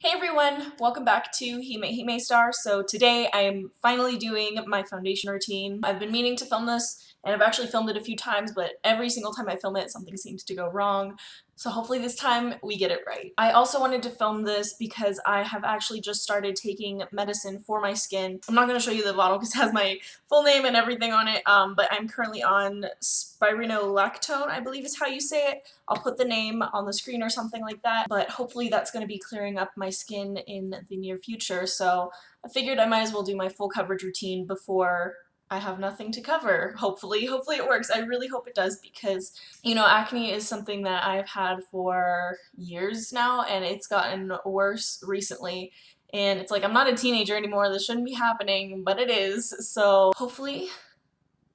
Hey everyone, welcome back to Hime Star. So today I am finally doing my foundation routine. I've been meaning to film this and I've actually filmed it a few times, but every single time I film it something seems to go wrong. So hopefully this time we get it right. I also wanted to film this because I have actually just started taking medicine for my skin. I'm not going to show you the bottle because it has my full name and everything on it, but I'm currently on Spironolactone, I believe is how you say it. I'll put the name on the screen or something like that, but hopefully that's going to be clearing up my skin in the near future, so I figured I might as well do my full coverage routine before I have nothing to cover. Hopefully it works. I really hope it does because, you know, acne is something that I've had for years now and it's gotten worse recently. And it's like, I'm not a teenager anymore, this shouldn't be happening, but it is, so hopefully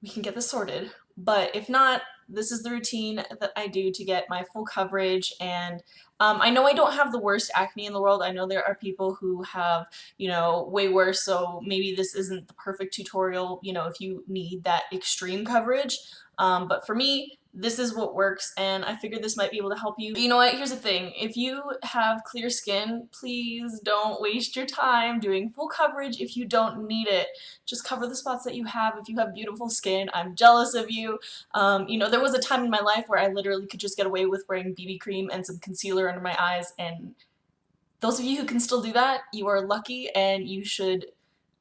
we can get this sorted. But if not, this is the routine that I do to get my full coverage. And I know I don't have the worst acne in the world. I know there are people who have, you know, way worse, so maybe this isn't the perfect tutorial, you know, if you need that extreme coverage. But for me, this is what works, and I figured this might be able to help you. But you know what? Here's the thing. If you have clear skin, please don't waste your time doing full coverage if you don't need it. Just cover the spots that you have. If you have beautiful skin, I'm jealous of you. You know, there was a time in my life where I literally could just get away with wearing BB cream and some concealer under my eyes, and those of you who can still do that, you are lucky, and you should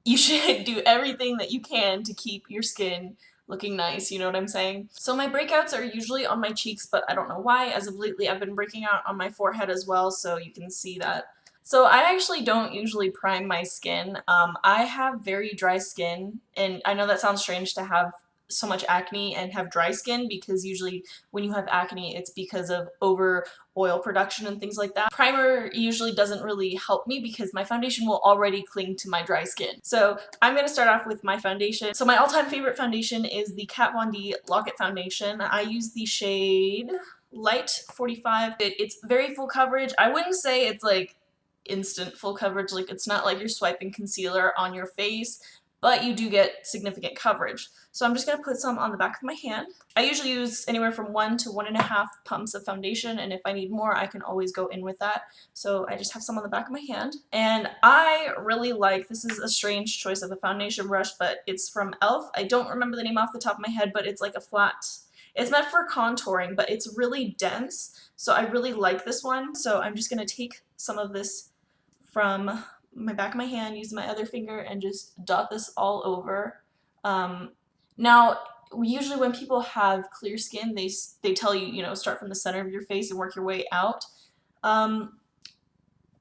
do everything that you can to keep your skin looking nice, you know what I'm saying? So my breakouts are usually on my cheeks, but I don't know why. As of lately, I've been breaking out on my forehead as well, so you can see that. So I actually don't usually prime my skin. I have very dry skin, and I know that sounds strange to have so much acne and have dry skin, because usually when you have acne it's because of over oil production and things like that. Primer usually doesn't really help me because my foundation will already cling to my dry skin. So I'm going to start off with my foundation. So my all-time favorite foundation is the Kat Von D Lock-It Foundation. I use the shade Light 45. It's very full coverage. I wouldn't say it's like instant full coverage, like it's not like you're swiping concealer on your face, but you do get significant coverage. So I'm just going to put some on the back of my hand. I usually use anywhere from 1 to 1.5 pumps of foundation, and if I need more I can always go in with that. So I just have some on the back of my hand. And I really like, this is a strange choice of a foundation brush, but it's from e.l.f. I don't remember the name off the top of my head, but it's like a flat, it's meant for contouring, but it's really dense. So I really like this one. So I'm just going to take some of this from my back of my hand, use my other finger, and just dot this all over. Now, usually when people have clear skin, they tell you, you know, start from the center of your face and work your way out.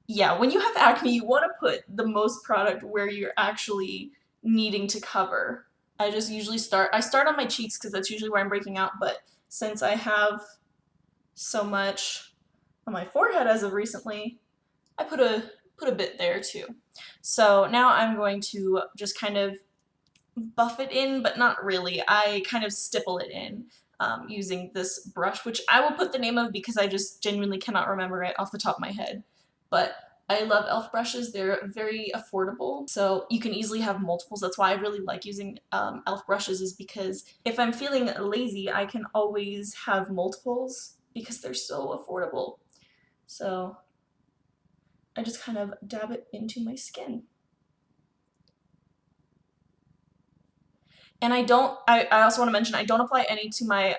Yeah, when you have acne, you want to put the most product where you're actually needing to cover. I just usually start on my cheeks because that's usually where I'm breaking out, but since I have so much on my forehead as of recently, I put a bit there too. So now I'm going to just kind of buff it in, but not really. I kind of stipple it in using this brush, which I will put the name of because I just genuinely cannot remember it off the top of my head. But I love e.l.f. brushes. They're very affordable, so you can easily have multiples. That's why I really like using e.l.f. brushes, is because if I'm feeling lazy, I can always have multiples because they're so affordable. So I just kind of dab it into my skin. And I also want to mention, I don't apply any to my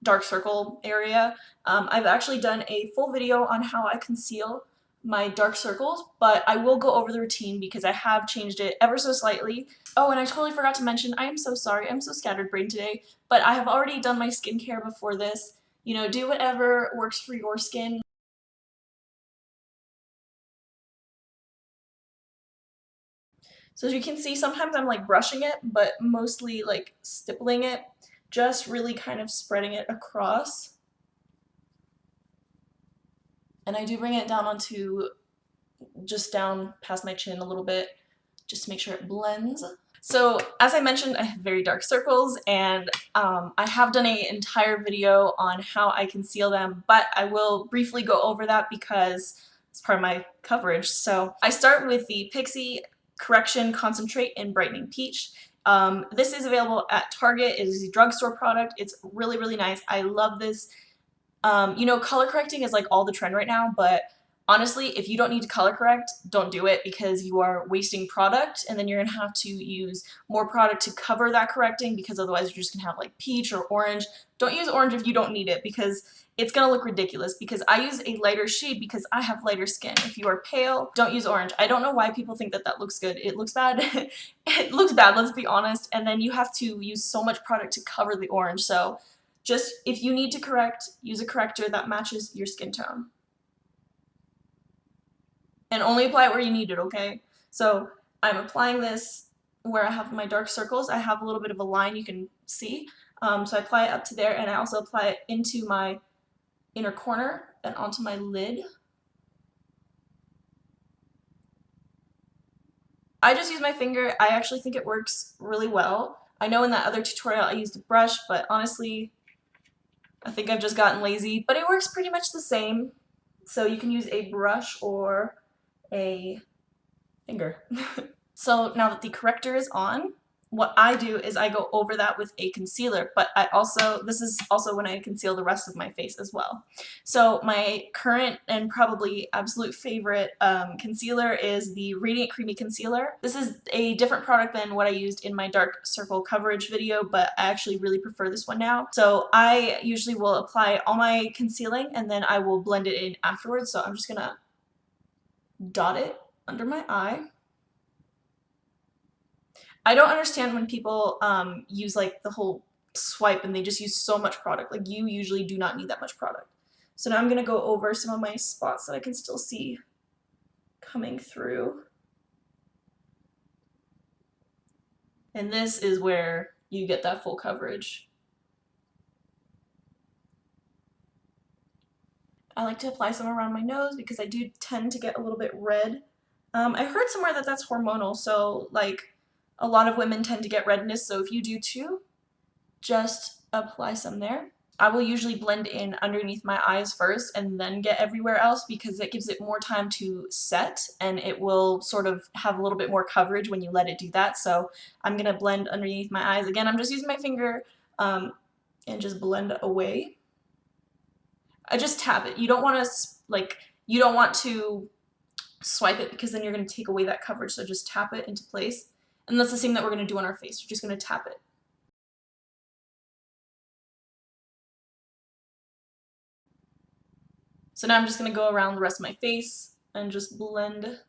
dark circle area. I've actually done a full video on how I conceal my dark circles, but I will go over the routine because I have changed it ever so slightly. Oh, and I totally forgot to mention, I am so sorry, I'm so scattered brain today, but I have already done my skincare before this. You know, do whatever works for your skin. So as you can see, sometimes I'm like brushing it, but mostly like stippling it, just really kind of spreading it across. And I do bring it down onto, just down past my chin a little bit, just to make sure it blends. So as I mentioned, I have very dark circles, and I have done an entire video on how I conceal them, but I will briefly go over that because it's part of my coverage. So I start with the Pixi Correction Concentrate in Brightening Peach. This is available at Target. It is a drugstore product. It's really nice. I love this. You know, color correcting is like all the trend right now, but Honestly, if you don't need to color correct, don't do it because you are wasting product and then you're gonna have to use more product to cover that correcting because otherwise you're just gonna have like peach or orange. Don't use orange if you don't need it because it's gonna look ridiculous because I use a lighter shade because I have lighter skin. If you are pale, don't use orange. I don't know why people think that that looks good. It looks bad. It looks bad, let's be honest, and then you have to use so much product to cover the orange. So just if you need to correct, use a corrector that matches your skin tone. And only apply it where you need it, okay? So I'm applying this where I have my dark circles. I have a little bit of a line you can see. So I apply it up to there, and I also apply it into my inner corner and onto my lid. I just use my finger. I actually think it works really well. I know in that other tutorial I used a brush, but honestly, I think I've just gotten lazy, but it works pretty much the same. So you can use a brush or a finger. So now that the corrector is on, what I do is I go over that with a concealer, but this is also when I conceal the rest of my face as well. So my current and probably absolute favorite concealer is the Radient Creamy Concealer. This is a different product than what I used in my dark circle coverage video, but I actually really prefer this one now. So I usually will apply all my concealing and then I will blend it in afterwards. So I'm just gonna dot it under my eye. I don't understand when people use like the whole swipe and they just use so much product. Like you usually do not need that much product. So now I'm gonna go over some of my spots that I can still see coming through. And this is where you get that full coverage. I like to apply some around my nose because I do tend to get a little bit red. I heard somewhere that that's hormonal, so like a lot of women tend to get redness, so if you do too, just apply some there. I will usually blend in underneath my eyes first and then get everywhere else because it gives it more time to set and it will sort of have a little bit more coverage when you let it do that. So I'm going to blend underneath my eyes. Again, I'm just using my finger and just blend away. I just tap it. You don't want to swipe it because then you're going to take away that coverage. So just tap it into place. And that's the same that we're going to do on our face. We're just going to tap it. So now I'm just going to go around the rest of my face and just blend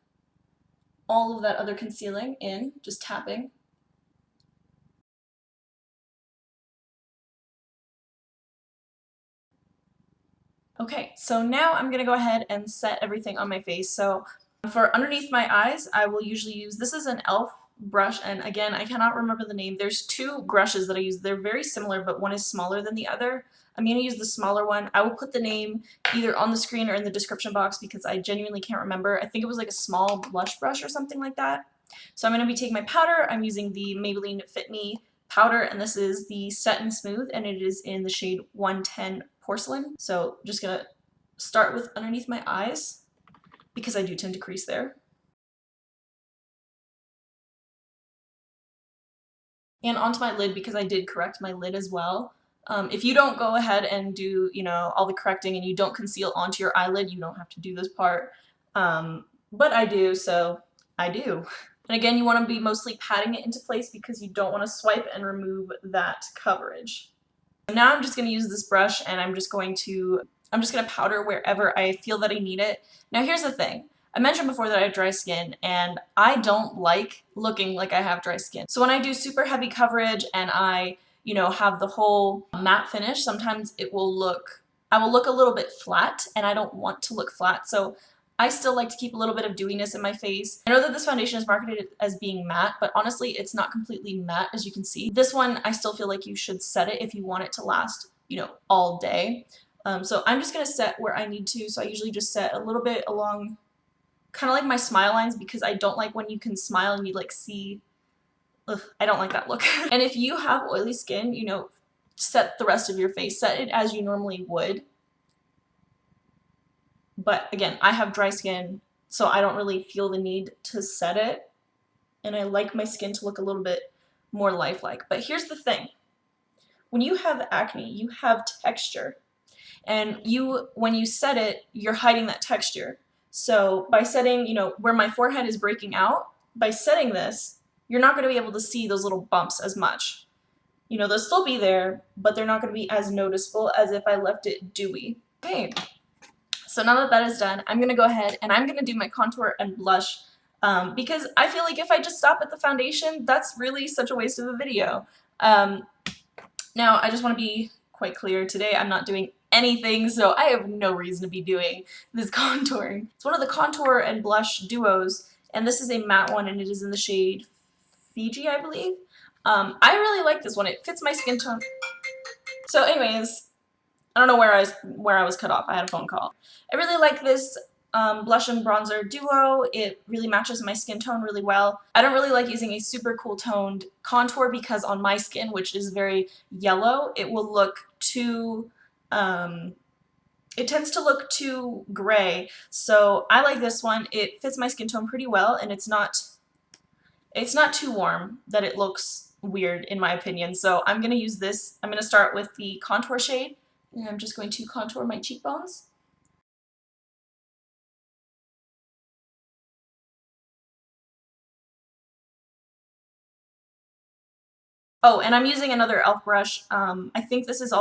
all of that other concealing in, just tapping. Okay, so now I'm gonna go ahead and set everything on my face. So for underneath my eyes, I will usually use, this is an e.l.f. brush, and again, I cannot remember the name. There's two brushes that I use. They're very similar, but one is smaller than the other. I'm gonna use the smaller one. I will put the name either on the screen or in the description box because I genuinely can't remember. I think it was like a small blush brush or something like that. So I'm gonna be taking my powder. I'm using the Maybelline Fit Me powder, and this is the Set and Smooth, and it is in the shade 110 Porcelain. So just gonna start with underneath my eyes because I do tend to crease there. And onto my lid because I did correct my lid as well. If you don't go ahead and do, all the correcting and you don't conceal onto your eyelid, you don't have to do this part. But I do, so I do. And again, you want to be mostly patting it into place because you don't want to swipe and remove that coverage. Now I'm just going to use this brush and I'm just going to powder wherever I feel that I need it. Now here's the thing. I mentioned before that I have dry skin and I don't like looking like I have dry skin. So when I do super heavy coverage and I, have the whole matte finish, sometimes I will look a little bit flat and I don't want to look flat. So I still like to keep a little bit of dewiness in my face. I know that this foundation is marketed as being matte, but honestly, it's not completely matte, as you can see. This one, I still feel like you should set it if you want it to last, all day. So I'm just gonna set where I need to. So I usually just set a little bit along, kind of like my smile lines, because I don't like when you can smile and you see, I don't like that look. And if you have oily skin, set the rest of your face, set it as you normally would. But again, I have dry skin, so I don't really feel the need to set it. And I like my skin to look a little bit more lifelike. But here's the thing. When you have acne, you have texture. And when you set it, you're hiding that texture. So by setting, you know, where my forehead is breaking out, by setting this, you're not going to be able to see those little bumps as much. You know, they'll still be there, but they're not going to be as noticeable as if I left it dewy. Okay, so now that that is done, I'm going to go ahead and I'm going to do my contour and blush because I feel like if I just stop at the foundation, that's really such a waste of a video. Now, I just want to be quite clear, today I'm not doing anything, so I have no reason to be doing this contouring. It's one of the contour and blush duos, and this is a matte one, and it is in the shade Fiji, I believe. I really like this one. It fits my skin tone. So anyways, I don't know where I was cut off. I had a phone call. I really like this blush and bronzer duo. It really matches my skin tone really well. I don't really like using a super cool toned contour because on my skin, which is very yellow, it will look too, it tends to look too gray. So I like this one. It fits my skin tone pretty well, and it's not too warm that it looks weird in my opinion. So I'm going to use this. I'm going to start with the contour shade, and I'm just going to contour my cheekbones. Oh, and I'm using another e.l.f. brush. I think this is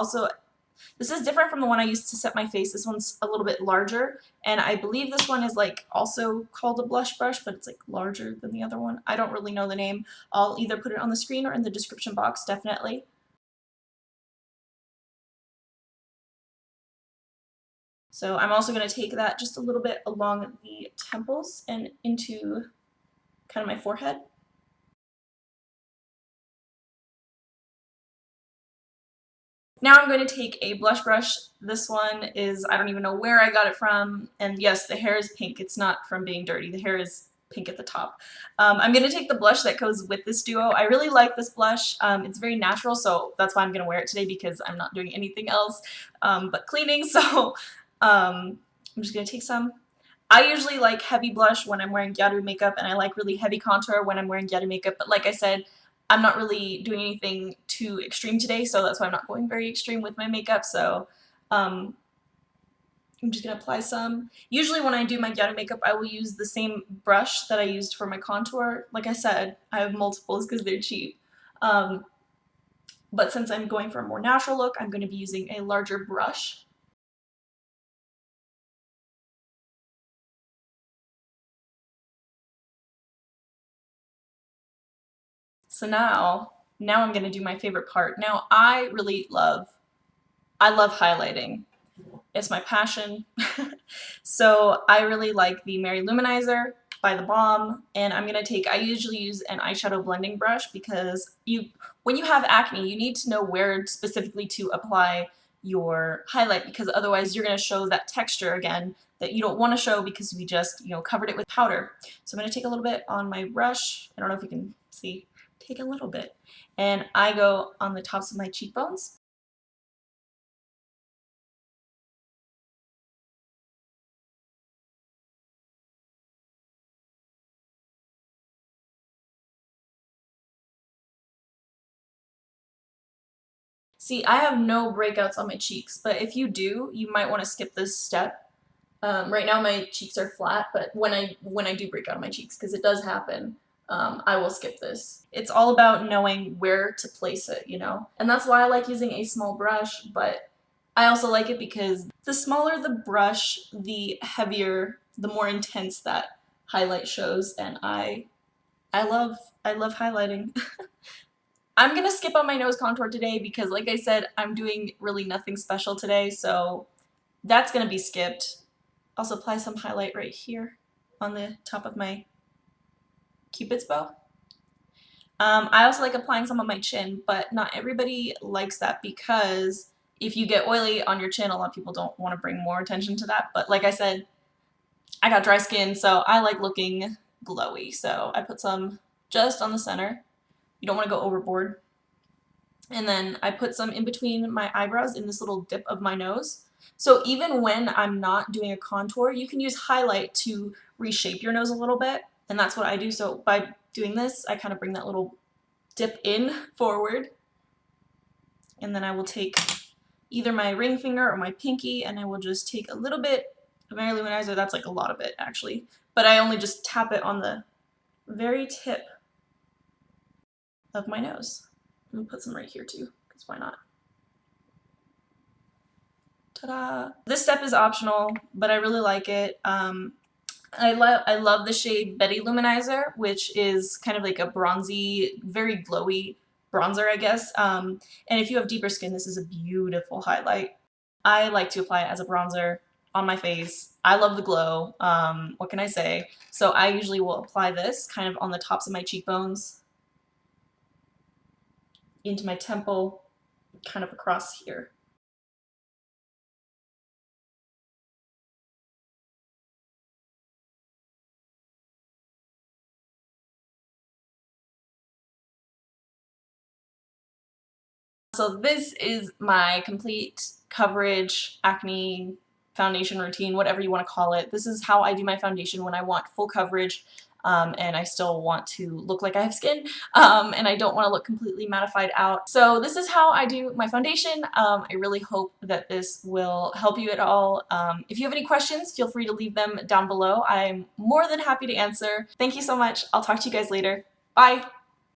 different from the one I used to set my face. This one's a little bit larger, and I believe this one is like also called a blush brush, but it's like larger than the other one. I don't really know the name. I'll either put it on the screen or in the description box, definitely. So I'm also going to take that just a little bit along the temples and into kind of my forehead. Now I'm going to take a blush brush. This one is, I don't even know where I got it from, and yes, the hair is pink. It's not from being dirty. The hair is pink at the top. I'm going to take the blush that goes with this duo. I really like this blush. It's very natural, so that's why I'm going to wear it today because I'm not doing anything else but cleaning, so I'm just going to take some. I usually like heavy blush when I'm wearing gyaru makeup, and I like really heavy contour when I'm wearing gyaru makeup, but like I said, I'm not really doing anything too extreme today, so that's why I'm not going very extreme with my makeup, so I'm just going to apply some. Usually when I do my gyaru makeup, I will use the same brush that I used for my contour. Like I said, I have multiples because they're cheap. But since I'm going for a more natural look, I'm going to be using a larger brush. So now I'm going to do my favorite part. Now I love highlighting. It's my passion. So I really like the Lou-manizer by the Balm, and I usually use an eyeshadow blending brush because when you have acne, you need to know where specifically to apply your highlight because otherwise you're going to show that texture again that you don't want to show because we just, covered it with powder. So I'm going to take a little bit on my brush. I don't know if you can see. Take a little bit. And I go on the tops of my cheekbones. See, I have no breakouts on my cheeks, but if you do, you might want to skip this step. Right now my cheeks are flat, but when I do break out on my cheeks, because it does happen, I will skip this. It's all about knowing where to place it, And that's why I like using a small brush, but I also like it because the smaller the brush, the heavier, the more intense that highlight shows, and I love highlighting. I'm gonna skip on my nose contour today because like I said, I'm doing really nothing special today, so that's gonna be skipped. Also apply some highlight right here on the top of my Cupid's bow. I also like applying some on my chin, but not everybody likes that because if you get oily on your chin, a lot of people don't want to bring more attention to that. But like I said, I got dry skin, so I like looking glowy. So I put some just on the center. You don't want to go overboard. And then I put some in between my eyebrows in this little dip of my nose. So even when I'm not doing a contour, you can use highlight to reshape your nose a little bit. And that's what I do. So by doing this, I kind of bring that little dip in forward. And then I will take either my ring finger or my pinky, and I will just take a little bit Very Lou-manizer, that's like a lot of it actually. But I only just tap it on the very tip of my nose. I'm gonna put some right here too, because why not? Ta-da! This step is optional, but I really like it. I love the shade Betty Lou-manizer, which is kind of like a bronzy, very glowy bronzer, I guess. And if you have deeper skin, this is a beautiful highlight. I like to apply it as a bronzer on my face. I love the glow. What can I say? So I usually will apply this kind of on the tops of my cheekbones, into my temple, kind of across here. So this is my complete coverage acne foundation routine, whatever you want to call it. This is how I do my foundation when I want full coverage and I still want to look like I have skin and I don't want to look completely mattified out. So this is how I do my foundation. I really hope that this will help you at all. If you have any questions, feel free to leave them down below. I'm more than happy to answer. Thank you so much. I'll talk to you guys later. Bye!